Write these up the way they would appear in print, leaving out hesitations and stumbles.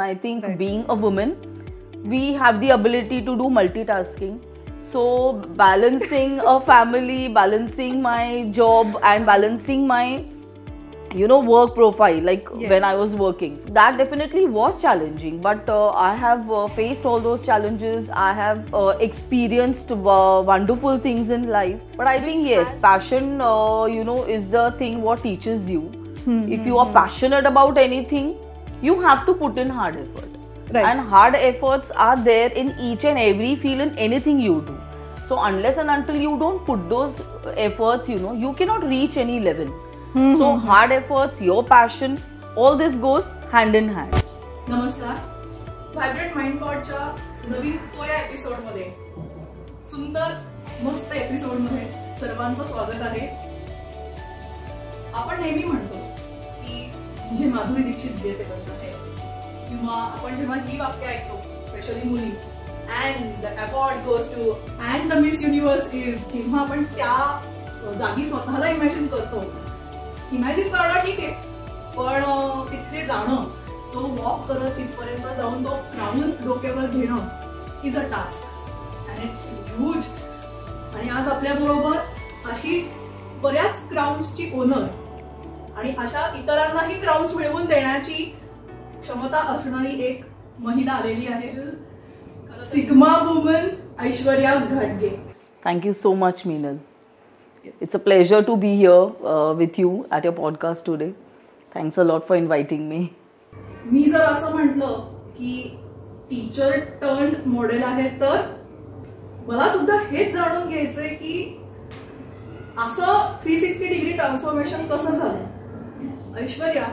I think being a woman, we have the ability to do multitasking. So balancing a family, balancing my job and balancing my work profile, like when I was working, that definitely was challenging, but I have faced all those challenges. I have experienced wonderful things in life. But I think yes, passion is the thing what teaches you. If you are passionate about anything, you have to put in hard effort. And hard efforts are there in each and every field, in anything you do. So unless and until you don't put those efforts, you cannot reach any level. So hard efforts, your passion, all this goes hand in hand. नमस्कार, vibrant माइंडपॉडच्या नवीन कोया episode मध्ये, सुंदर मस्त episode मध्ये सर्वांचं स्वागत आहे. आपण नेहमी म्हणतो की जे माधुरी दीक्षित जे करत आहे, किंवा आपण जेव्हा ही वाक्य ऐकतो, स्पेशली मुली, and the award goes to and the Miss Universe is, जेव्हा आपण त्या जागी स्वतःला इमॅजिन करतो, इमॅजिन करणं ठीक आहे, पण तिथे जाणं, तो वॉक करत तिथपर्यंत जाऊन तो क्राऊन डोक्यावर घेणं is a task and it's huge. आणि आज आपल्या बरोबर अशी बऱ्याच क्राऊन्सची ओनर आणि अशा इतरांनाही क्राऊन्स मिळवून देण्याची क्षमता असणारी एक महिला आलेली आहे, सिग्मा वुमन ऐश्वर्या घाटगे. Thank you so much Meenal. It's a pleasure to be here with you at your podcast today. Thanks a lot for inviting me. मी जर असं म्हटलं की टीचर टर्न मॉडेल आहे, तर मला सुद्धा हेच जाणून घ्यायचंय की असं 360 डिग्री ट्रान्सफॉर्मेशन कसं झालं. ऐश्वर्या,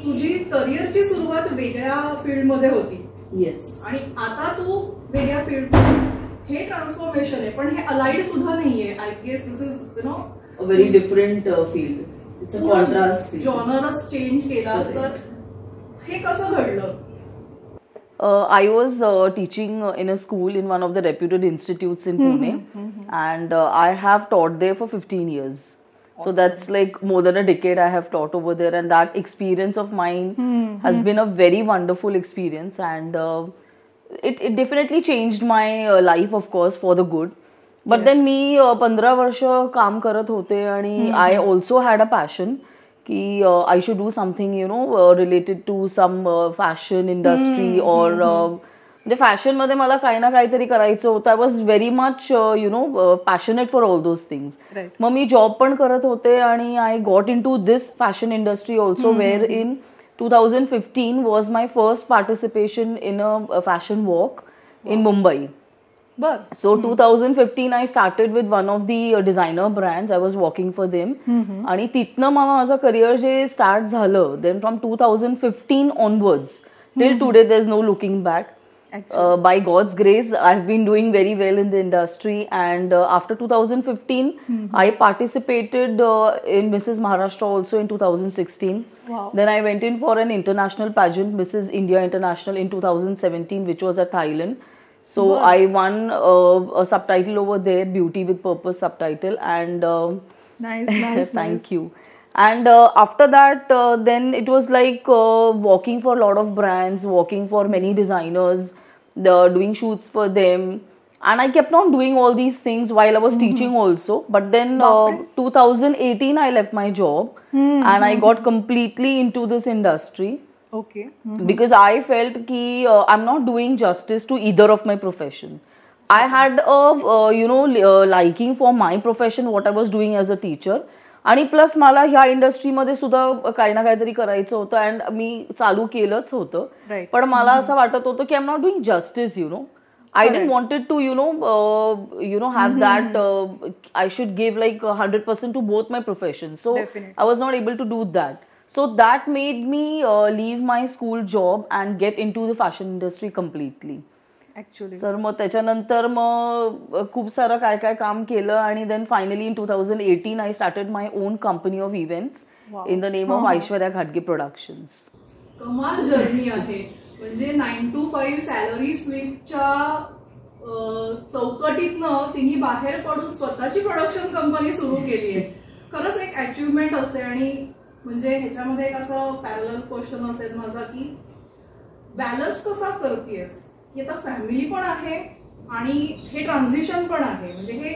तुझी करिअरची सुरुवात वेगळ्या फील्डमध्ये होती. येस. आणि आता तू वेगळ्या फील्डमध्ये, हे ट्रान्सफॉर्मेशन आहे, पण हे अलाइड सुद्धा नाहीये. I guess this is a very different field. It's a contrast field. जॉनरच चेंज केला, तर हे कसं घडलं? I was teaching in a school in one of the reputed institutes in Pune, and I have taught there for 15 years. Awesome. So that's like more than a decade I have taught over there, and that experience of mine has been a very wonderful experience, and it definitely changed my life, of course, for the good. But then मी 15 वर्ष काम करत होते, आणि I also had a passion की I should do something related to some fashion industry, or म्हणजे fashion मध्ये मला काही ना काहीतरी करायचं होतं. I was very much passionate for all those things. मग मी जॉब पण करत होते, आणि I got into this fashion industry also, where in 2015 was my first participation in a fashion walk in Mumbai. So 2015 I started with one of the designer brands. I was working for them. आणि तिथनं माझं career जे start झालं, then from 2015 onwards till today there's no looking back. By God's grace, I've been doing very well in the industry, and after 2015 I participated in Mrs. Maharashtra also in 2016. Wow. Then I went in for an international pageant, Mrs. India International, in 2017, which was at Thailand. So I won a subtitle over there, Beauty with Purpose subtitle, and nice. Thank you. And after that, then it was like working for a lot of brands, working for many designers, doing shoots for them, and I kept on doing all these things while I was teaching also. But then 2018 I left my job, and I got completely into this industry. Okay. Because I felt ki I'm not doing justice to either of my profession. I had a liking for my profession, what I was doing as a teacher. आणि plus मला ह्या इंडस्ट्रीमध्ये सुद्धा काही ना काहीतरी करायचं होतं, अँड मी चालू केलंच होतं. पण मला असं वाटत होतं की I am not doing justice, I didn't wanted to have that I should give like 100% to both my professions. So Definitely. I was not able to do that. So that made me leave my school job and get into the fashion industry completely. Actually. Sir मग त्याच्यानंतर मग खूप सारं काय काय काम केलं, आणि then finally in 2018 I started my own company of events in the name of Aishwarya घाटगे प्रोडक्शन्स. कमाल जर्नी आहे. म्हणजे 9 to 5 सॅलरी स्लिपच्या चौकटीतनं तिने बाहेर पडून स्वतःची प्रोडक्शन कंपनी सुरू केली आहे. खरंच एक अचिव्हमेंट असते. आणि म्हणजे ह्याच्यामध्ये एक असं पॅरलल क्वेश्चन असेल माझा की बॅलन्स कसा करतेस की आता फॅमिली पण आहे आणि हे ट्रान्झिशन पण आहे, म्हणजे हे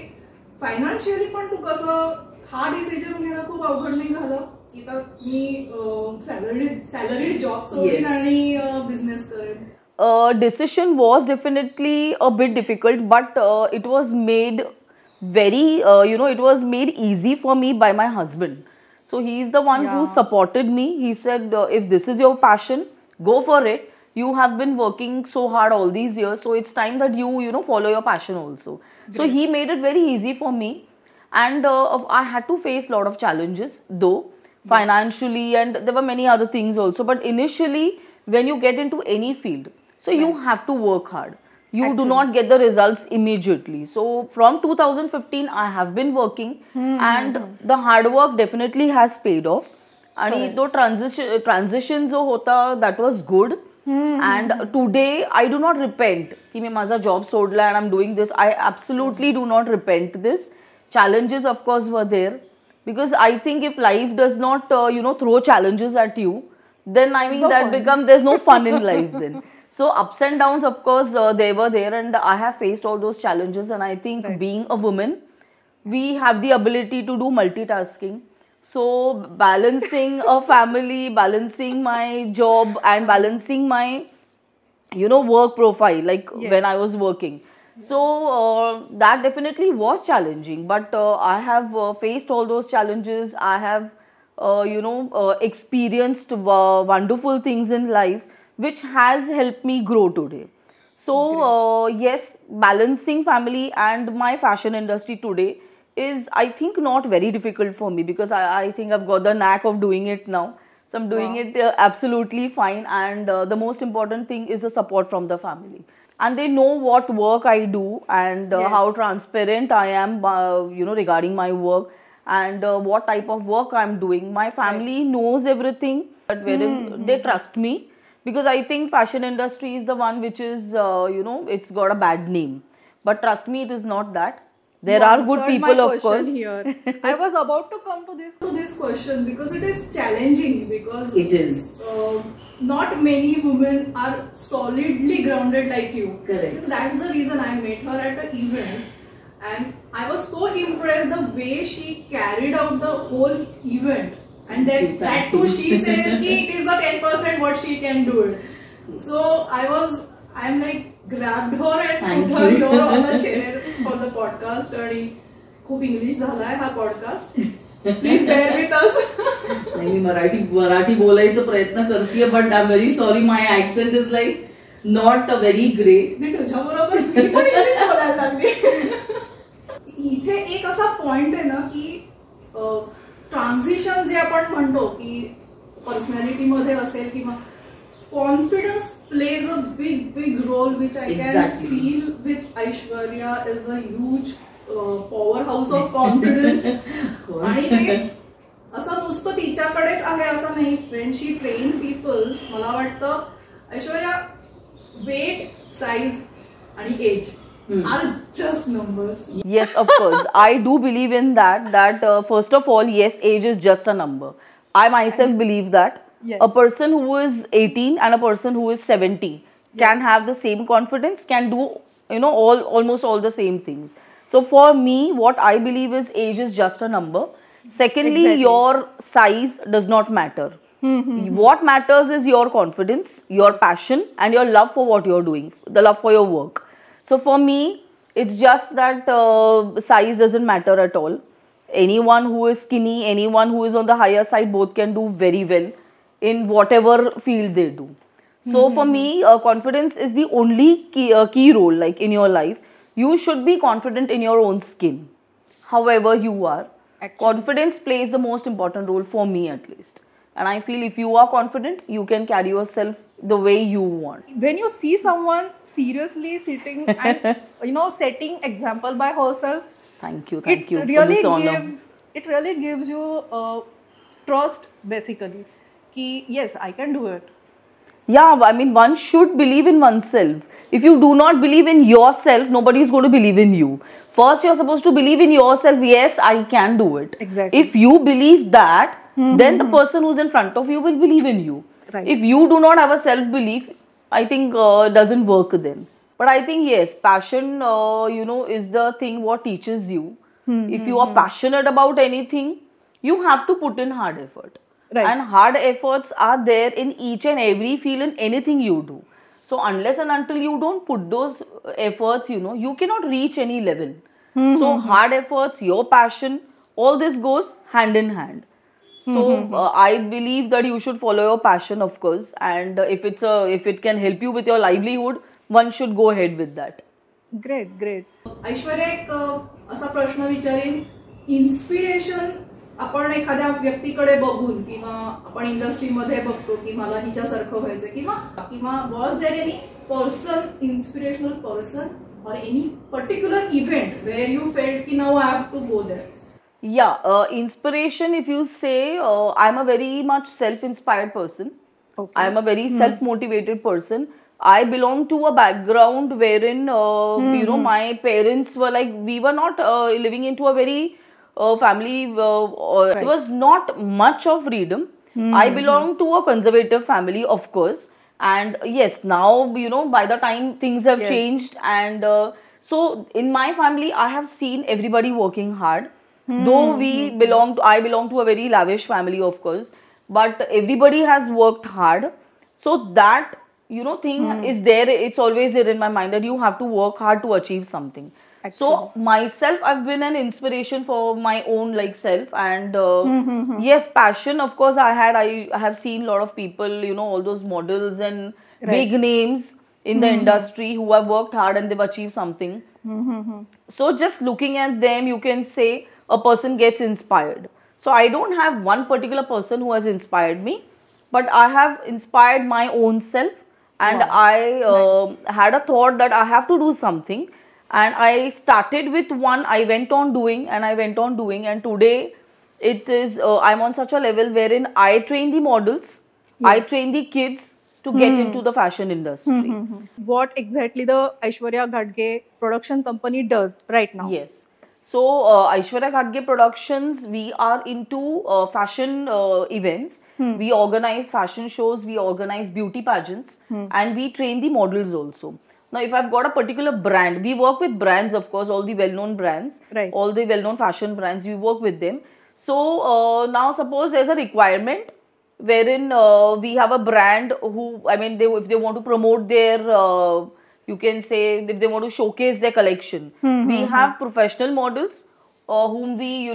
फायनान्शियली पण तू कसं हा डिसिजन घेणं खूप अवघड नाही झालं की आता मी सॅलरी जॉब सोडीन आणि बिझनेस करेन? Decision was definitely a bit difficult, but it was made very, it was made easy for me by my husband. So he is the one who supported me. He said, if this is your passion, go for it. You have been working so hard all these years, so it's time that you follow your passion also. So he made it very easy for me, and I had to face a lot of challenges though, financially, and there were many other things also. But initially, when you get into any field, so you have to work hard. You do not get the results immediately. So from 2015 I have been working, and the hard work definitely has paid off. आणि तो transition जो होता, that was good. And today I do not repent की मी माझा job सोडला and I'm doing this. I absolutely do not repent this. Challenges of course were there, because I think if life does not throw challenges at you, then I mean there's no fun in life then. So ups and downs, of course, they were there, and I have faced all those challenges. And I think being a woman, we have the ability to do multitasking. So balancing a family, balancing my job, and balancing my, work profile, like when I was working. So that definitely was challenging. But I have faced all those challenges. I have, experienced wonderful things in life, which has helped me grow today. So yes, balancing family and my fashion industry today is, I think, not very difficult for me, because I think I've got the knack of doing it now. So I'm doing it absolutely fine, and the most important thing is the support from the family, and they know what work I do, and how transparent I am regarding my work, and what type of work I'm doing. My family knows everything, but wherein they trust me, because I think fashion industry is the one which is it's got a bad name, but trust me, it is not that. There are good people, of course. Here. I was about to come to this question, because it is challenging, because it is not many women are solidly grounded like you. Correct. That's the reason I met her at an event, and I was so impressed the way she carried out the whole event. And then that too, she says it is the 10% what she can do it. So I'm like grabbed her and put her here on the chair for the podcast. आणि खूप English झालाय हा podcast. Please bear with us. नाही, मराठी बोलायचा प्रयत्न करतेय, but I'm very sorry, my accent is like not very great. मी तुझ्याबरोबर मी पण इंग्लिश बोलायला लागली. इथे एक असा पॉइंट आहे ना की ट्रान्झिशन जे आपण म्हणतो की पर्सनॅलिटी मध्ये असेल किंवा confidence plays a big role, which I can feel with Aishwarya is a huge powerhouse of confidence. आणि ते असं नुसतं तिच्याकडेच आहे असं नाही. वेन शी ट्रेन पीपल, मला वाटतं ऐश्वर्या वेट, साईज आणि as are just numbers. Yes, of course. I do believe in that first of all, yes, age is just a number. I myself believe that. Yes. A person who is 18 and a person who is 70 can have the same confidence, can do almost all the same things. So for me, what I believe is age is just a number. Secondly, your size does not matter. What matters is your confidence, your passion, and your love for what you're doing, the love for your work. So for me, it's just that size doesn't matter at all. Anyone who is skinny, anyone who is on the higher side, both can do very well in whatever field they do. So for me, confidence is the only key role, like in your life. You should be confident in your own skin, however you are. Actually, confidence plays the most important role for me, at least. And I feel if you are confident, you can carry yourself the way you want. When you see someone seriously sitting and setting example by herself, thank you really for this honor. It really gives you trust, basically, ki yes, I can do it. Yeah, I mean, one should believe in oneself. If you do not believe in yourself, nobody is going to believe in you. First, you're supposed to believe in yourself. Yes, I can do it. Exactly. If you believe that, then the person who's in front of you will believe in you. Right. If you do not have a self-belief, I think doesn't work then. But I think yes, passion, is the thing what teaches you. If you are passionate about anything, you have to put in hard effort. Right. And hard efforts are there in each and every field in anything you do. So unless and until you don't put those efforts, you cannot reach any level. So hard efforts, your passion, all this goes hand in hand. So I believe that you should follow your passion, of course, and if it can help you with your livelihood, one should go ahead with that. Great great. Aishwarya, एक असा प्रश्न विचारेन, inspiration आपण एखाद्या व्यक्तीकडे बघून किंवा आपण इंडस्ट्रीमध्ये बघतो की मला हिच्यासारखं व्हायचं किंवा was there any person, inspirational person or any particular event where you felt ki now I have to go there? Yeah, inspiration, if you say, I'm a very much self-inspired person. Okay. I'm a very self-motivated person. I belong to a background wherein, my parents were like, we were not living into a very family, Right. It was not much of freedom. I belong to a conservative family, of course. And yes, now, by the time things have Yes. changed, and so in my family, I have seen everybody working hard. Though I belong to a very lavish family, of course, but everybody has worked hard. So that, thing is there. It's always there in my mind that you have to work hard to achieve something. So myself, I've been an inspiration for my own self, and yes, passion, of course, I have seen a lot of people, all those models and big names in the industry who have worked hard and they've achieved something. So just looking at them, you can say a person gets inspired. So I don't have one particular person who has inspired me, but I have inspired my own self, and I had a thought that I have to do something. And I started with one, I went on doing, and today it is, I'm on such a level wherein I train the models, I train the kids to get into the fashion industry. What exactly the Aishwarya Ghadge production company does right now? Yes. So Aishwarya Ghadge Productions, we are into fashion events. We organize fashion shows, we organize beauty pageants, and we train the models also. Now, if I've got a particular brand, we work with brands, of course, all the well-known brands, Right. all the well-known fashion brands, we work with them. So now suppose there's a requirement wherein we have a brand who, if they want to promote their, you can say, if they want to showcase their collection, we have professional models whom we,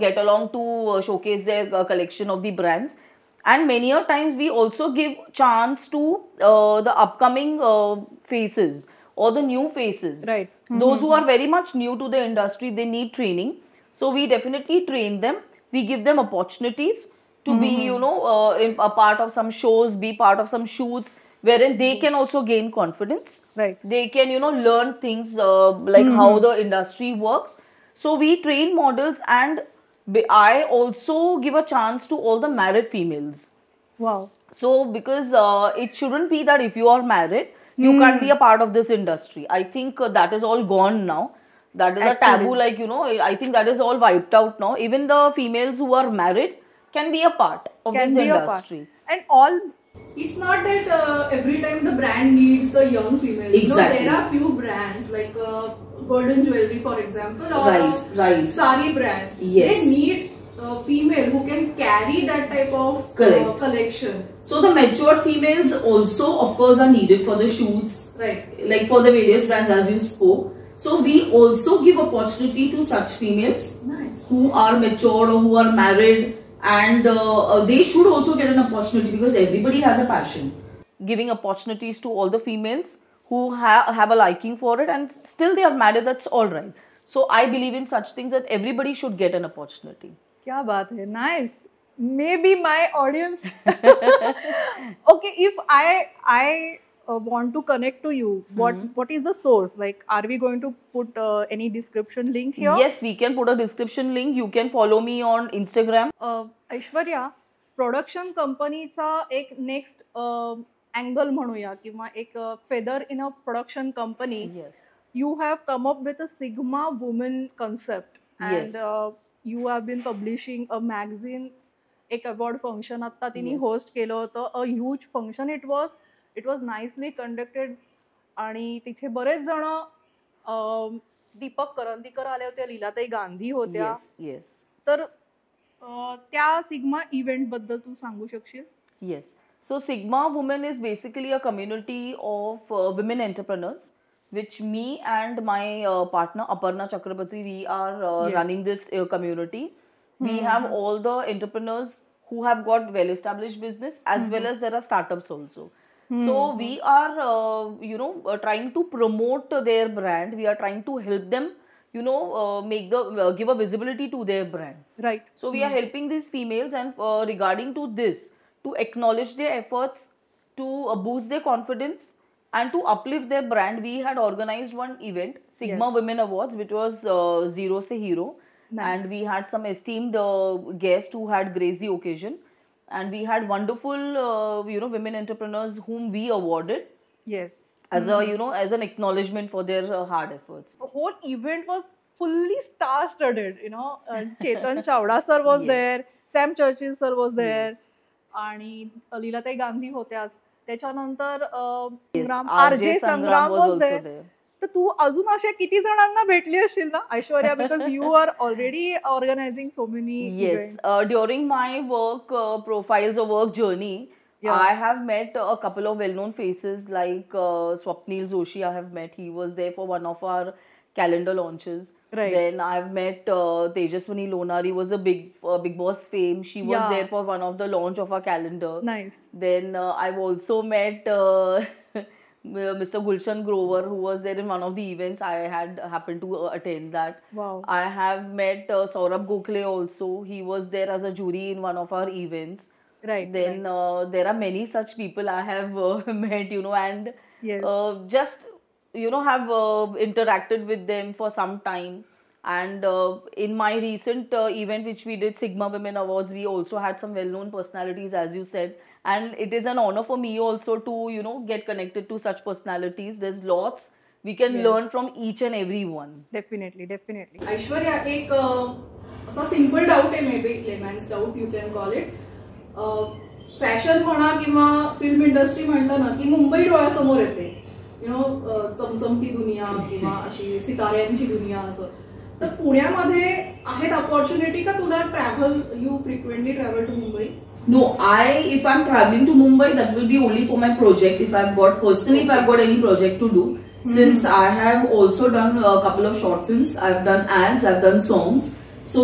get along to showcase their collection of the brands. And many a times we also give chance to the upcoming faces or the new faces. Right. Those who are very much new to the industry, they need training. So we definitely train them. We give them opportunities to be, a part of some shows, be part of some shoots, wherein they can also gain confidence. Right. They can, learn things like how the industry works. So we train models, and I also give a chance to all the married females. Wow. So because it shouldn't be that if you are married, you can't be a part of this industry. I think that is all gone now. That is a taboo, I think that is all wiped out now. Even the females who are married can be a part of this industry. And all, it's not that every time the brand needs the young female. Exactly. There are few brands like Golden Jewelry, for example, or Right. Sari brand. Yes. They need female who can carry that type of collection. So the matured females also, of course, are needed for the shoots. Right. Like for the various brands, as you spoke. So we also give opportunity to such females who are matured or who are married, and they should also get an opportunity, because everybody has a passion. Giving opportunities to all the females who have a liking for it, and still they are married, that's all right. So I believe in such things, that everybody should get an opportunity. क्या बात है, nice. Maybe my audience. Okay, if I want to connect to you, what is the source? Like, are we going to put any description link here? Yes, we can put a description link. You can follow me on Instagram. Aishwarya, production कंपनीचा एक next angle म्हणूया किंवा एक feather in a production company. Yes. You have come up with a Sigma woman concept, and you have been publishing a magazine. एक award function आता तिने host केलं होतं, a huge function it was. It was nicely conducted आणि तिथे बरेच जण दीपक करंदीकर आले होते, लीलाताई गांधी होत्या. येस. तर त्या सिग्मा इव्हेंट बद्दल तू सांगू शकशील? Yes. So Sigma Women is basically a community of women entrepreneurs, which me and my partner Aparna Chakrabarti, we are running this community. We have all the entrepreneurs who have got well-established business, as well as there are startups also. So we are, trying to promote their brand. We are trying to help them, make give a visibility to their brand. Right. So we are helping these females, and regarding to this, to acknowledge their efforts, to boost their confidence, and to uplift their brand, we had organized one event, Sigma Women Awards, which was Zero Se Hero. Nice. And we had some esteemed guests who had graced the occasion, and we had wonderful women entrepreneurs whom we awarded. Yes. As a as an acknowledgement for their hard efforts. The whole event was fully star-studded. Chetan Chawda sir was there, Sam Churchill sir was there, आणि लीलाताई गांधी होत्याच. त्याच्यानंतर RJ संग्राम was there. तर तू अजून अशा किती जणांना भेटली असशील ना Aishwarya, because you are already organising so many events. During my work profiles or work journey, I have met a couple of well-known faces like Swapnil Joshi. I have met. He was there for one of our calendar launches. Right. Then I've met Tejaswini Lonari, was a Big Boss fame. She was there for one of the launch of our calendar. Nice. Then I've also met Mr. Gulshan Grover, who was there in one of the events. I had happened to attend that. Wow. I have met Saurabh Gokhale also. He was there as a jury in one of our events. Right. Then there are many such people I have met, and just have interacted with them for some time. And in my recent event which we did, Sigma Women Awards, we also had some well-known personalities, as you said, and it is an honor for me also to get connected to such personalities. There's lots we can learn from each and every one. Definitely. Aishwarya, एक असा simple doubt आहे, maybe layman's doubt you can call it. Fashion म्हणा किंवा film industry म्हणलं ना की मुंबई डोळ्यासमोर येते. चमचमती दुनिया किंवा अशी सिताऱ्यांची दुनिया असं. तर पुण्यामध्ये आहेत अपॉर्च्युनिटी का तुला travel, you frequently travel to Mumbai? No, if I'm traveling to Mumbai, that will be only for my project. If I've got any project to do. Since I have also done a couple of short films, I've done ads, I've done songs. So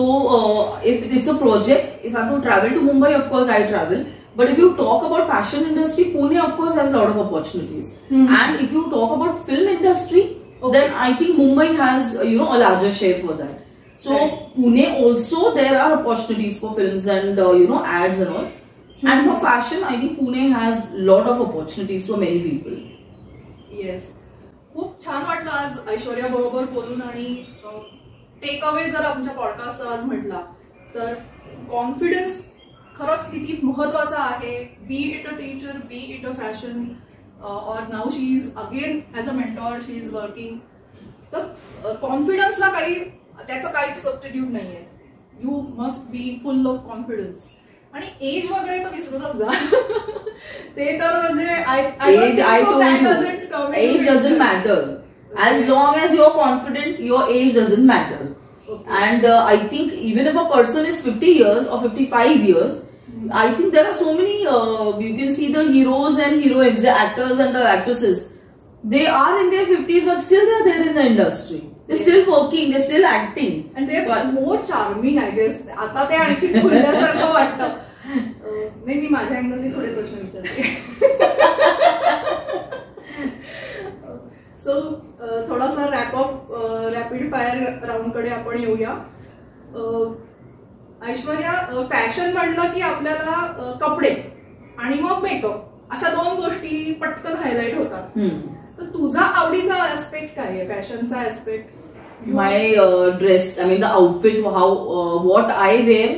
if it's a project, if I have to travel to Mumbai, of course I travel. But if you talk about fashion industry, Pune of course has a lot of opportunities. And if you talk about film industry, then I think Mumbai has a larger share for that. So Pune also there are opportunities for films and ads and all. And for fashion, I think Pune has lot of opportunities for many people. Yes. खूप छान वाटलं आज ऐश्वर्या बरोबर बोलून. आणि take away जर आमच्या podcast आज म्हटला तर कॉन्फिडन्स खरंच किती महत्वाचा आहे. Be it a teacher, be it a fashion, और now she is again as a mentor, she is working. तर कॉन्फिडन्सला त्याचं काहीच सबस्टिट्यूट नाहीये. You must be full of confidence. आणि एज वगैरे तर विसरूनच जा. ते तर म्हणजे age doesn't matter. As long as you're confident, your age doesn't matter. And I think even if a person is 50 years or 55 years, I think there are so many, you can see the heroes and heroines, the actors and the actresses. They are in their 50s, but still they are there in the industry. They're still working, they're still acting. And they're more charming, I guess. आता ते आणखी खुलल्यासारखं वाटतं. नाही, मी माझ्या अँगलने थोडे प्रश्न विचारते. सो थोडासा रॅपिड फायर राऊंड कडे आपण येऊया. ऐश्वर्या, फॅशन म्हणलं की आपल्याला कपडे आणि मग मेकअप अशा दोन गोष्टी पटकन हायलाइट होतात. तर तुझा आवडीचा ऍस्पेक्ट काय आहे, फॅशनचा aspect? My dress, I mean the outfit, what I wear,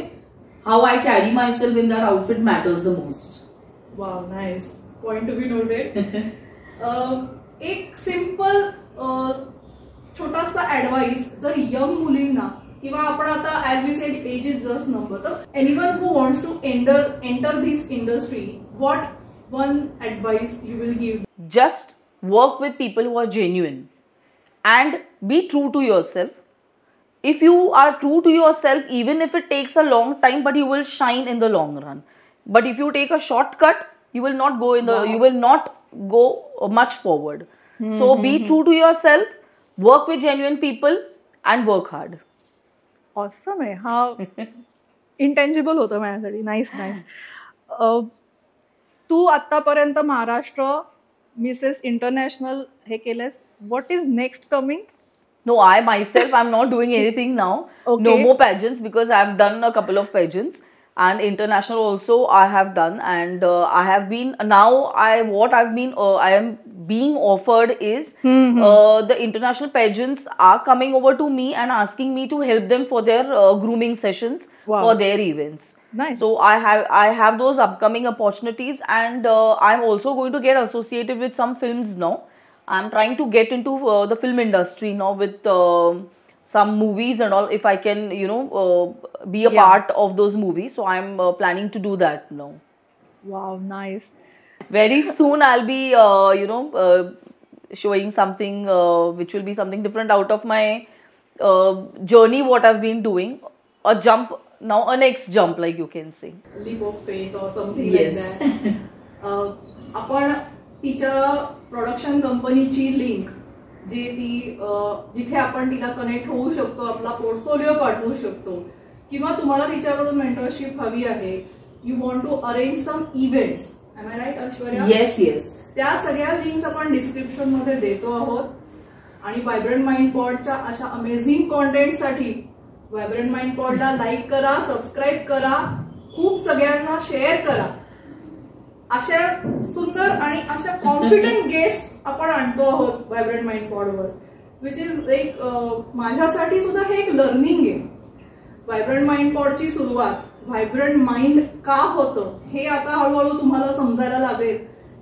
how I carry myself in that outfit matters the most. Wow, nice. Point to be noted. एक सिंपल छोटासा ऍडवाइस जर यंग मुलींना, किंवा आपण आता as we said age is just number, तर anyone who wants to enter this industry, what one advice you will give? Just work with people who are genuine and be true to yourself. If you are true to yourself, even if it takes a long time, but you will shine in the long run. But if you take a shortcut, you will not go you will not go much forward. So be true to yourself, work with genuine people and work hard. Awesome आहे हा. Intangible होतं माझ्यासाठी. Nice nice. तू आतापर्यंत Maharashtra Mrs international हे केलंस. What is next coming? No, I myself, I'm not doing anything now. Okay. No more pageants, because I've done a couple of pageants, and international also I have done, and I have been I am being offered is the international pageants are coming over to me and asking me to help them for their grooming sessions. Wow. For their events. Nice. So I have those upcoming opportunities, and I'm also going to get associated with some films now. I'm trying to get into the film industry now with some movies and all, if I can, be a part of those movies. So I'm planning to do that now. Wow, nice. Very soon I'll be, showing something which will be something different out of my journey, what I've been doing. A jump, now a next jump, like you can say. Leap of faith or something Yes. like that. आपण तिच्या production कंपनीची link जी ती जिथे आपण तिला connect होऊ शकतो, आपला पोर्टफोलिओ पाठवू शकतो, किंवा तुम्हाला तिच्याकडून मेंटरशिप हवी आहे, you want to arrange some events. Am I right Aishwarya? Yes yes. त्या सगळ्या लिंक्स आपण डिस्क्रिप्शन मध्ये देतो आहोत. आणि व्हायब्रंट माइंड पॉडच्या अशा अमेझिंग कॉन्टेंटसाठी व्हायब्रंट माइंड पॉडला लाईक करा, सबस्क्राईब करा, खूप सगळ्यांना शेअर करा. अशा सुंदर आणि अशा कॉन्फिडंट गेस्ट आपण आणतो आहोत व्हायब्रंट माइंड पॉडवर, विच इज एक माझ्यासाठी सुद्धा हे एक लर्निंग आहे. व्हायब्रंट माइंड पॉडची सुरुवात व्हायब्रंट माइंड का होतं हे आता हळूहळू तुम्हाला समजायला लागेल,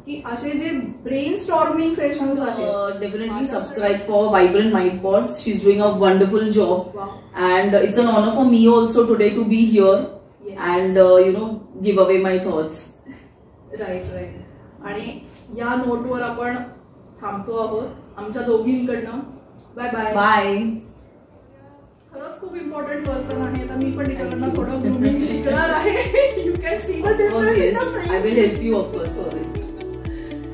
की असे जे ब्रेन स्टॉर्मिंग सेशन्स आहेत. Definitely subscribe for Vibrant Mind Pods. She's doing a wonderful job. Wow. And it's an honor for me also today to be here. Yes. And give away my thoughts. Right right. आणि या नोटवर आपण थांबतो आहोत आमच्या दोघींकडनं. Bye bye. Bye. खरंच खूप important person आहे. तर मी पण तिच्याकडनं थोडं ग्रूमिंग शिकणार आहे. You can see the Of course, yes. Difference. I will help you, of course, for it.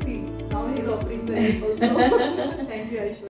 See now he is offering the help also. Thank you Aishwarya.